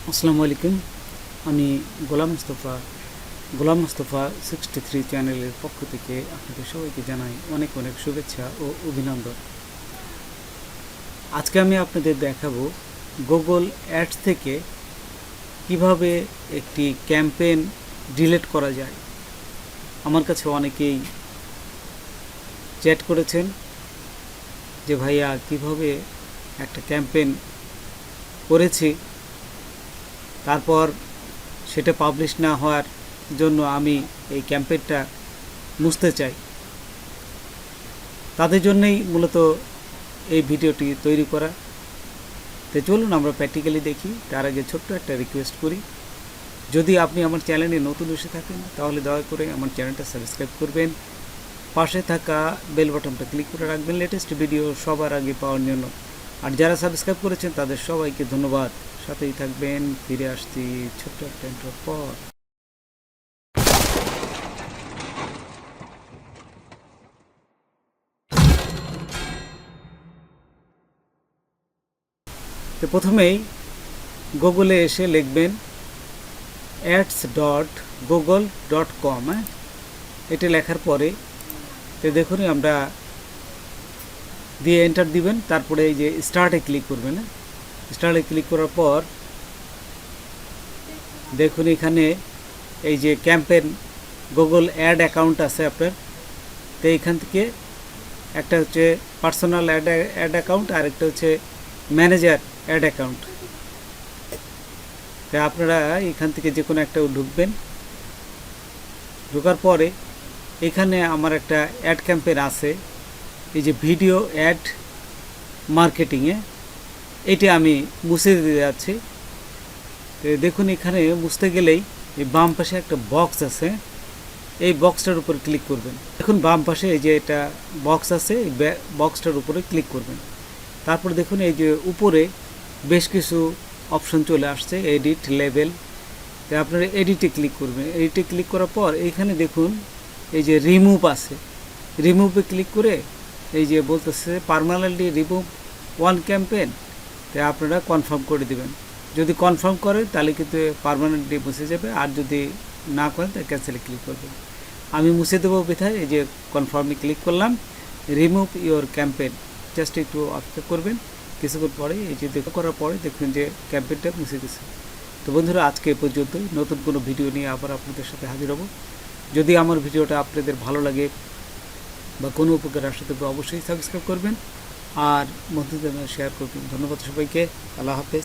আসসালামু আলাইকুম। আমি গোলাম মোস্তফা 63 চ্যানেলের পক্ষ থেকে আপনাদের সবাইকে জানাই অনেক অনেক শুভেচ্ছা ও অভিনন্দন। আজকে আমি আপনাদের দেখাবো গুগল অ্যাডস থেকে কিভাবে একটি ক্যাম্পেইন ডিলিট করা যায়। আমার কাছে অনেকেই চ্যাট করেছেন যে ভাইয়া কিভাবে একটা ক্যাম্পেইন করেছি, তারপর সেটা পাবলিশ না হওয়ার জন্য আমি এই ক্যাম্পেইনটা মুছতে চাই। তাদের জন্যই মূলত এই ভিডিওটি তৈরি করা। তো চলুন আমরা প্র্যাকটিক্যালি দেখি। তার আগে ছোট্ট একটা রিকোয়েস্ট করি, যদি আপনি আমার চ্যানেলে নতুন এসে থাকেন তাহলে দয়া করে আমার চ্যানেলটা সাবস্ক্রাইব করবেন, পাশে থাকা বেল বাটনটা ক্লিক করে রাখবেন লেটেস্ট ভিডিও সবার আগে পাওয়ার জন্য। আর যারা সাবস্ক্রাইব করেছেন তাদের সবাইকে ধন্যবাদ। সাথেই থাকবেন। ফিরে আসছি ছোট্ট একটা ইন্ট্রোর পর। তো প্রথমেই গুগলে এসে লিখবেন ads.google.com। এটা লেখার পরে তো দেখুন আমরা দিয়ে এন্টার দিবেন, তারপরে এই যে স্টার্টে ক্লিক করবেন। স্টার্টে ক্লিক করার পর দেখুন এখানে এই যে ক্যাম্পেইন গুগল অ্যাড অ্যাকাউন্ট আছে আপনার। তো এইখান থেকে একটা হচ্ছে পার্সোনাল অ্যাড অ্যাকাউন্ট আর একটা হচ্ছে ম্যানেজার অ্যাড অ্যাকাউন্ট। তো আপনারা এখান থেকে যে কোনো একটা ঢুকবেন। ঢোকার পরে এখানে আমার একটা অ্যাড ক্যাম্পেইন আছে, এই যে ভিডিও অ্যাড মার্কেটিংয়ে, এটা আমি মুছে দিতে যাচ্ছি। তো দেখুন এখানে মুছতে গেলেই এই বাম পাশে একটা বক্স আছে, এই বক্সটার উপর ক্লিক করবেন। দেখুন বাম পাশে এই যে এটা বক্স আছে, এই বক্সটার উপরে ক্লিক করবেন। তারপর দেখুন এই যে উপরে বেশ কিছু অপশন চলে আসছে, এডিট লেবেল। তো আপনারা এডিটে ক্লিক করবেন। এডিটে ক্লিক করার পর এইখানে দেখুন এই যে রিমুভ আছে, রিমুভে ক্লিক করে এই যে বলতেছে পার্মানেন্টলি রিমুভ ওয়ান ক্যাম্পেইন। তো আপনারা কনফার্ম করে দেবেন। যদি কনফার্ম করেন তাহলে কিন্তু পার্মানেন্টলি মুছে যাবে, আর যদি না করেন তাহলে ক্যান্সেলে ক্লিক করবেন। আমি মুছে দেবো বিধায় এই যে কনফার্মে ক্লিক করলাম। রিমুভ ইওর ক্যাম্পেইন, জাস্ট একটু অপেক্ষা করবেন। কিছুক্ষণ পরে এই যে দেখা করার পরে দেখুন যে ক্যাম্পেইনটা মুছে গেছে। তো বন্ধুরা আজকে এ পর্যন্তই। নতুন কোনো ভিডিও নিয়ে আবার আপনাদের সাথে হাজির হব। যদি আমার ভিডিওটা আপনাদের ভালো লাগে বা কোনো উপকার আসে তবে অবশ্যই সাবস্ক্রাইব করবেন আর বন্ধুদের শেয়ার করবেন। ধন্যবাদ সবাইকে। আল্লাহ হাফেজ।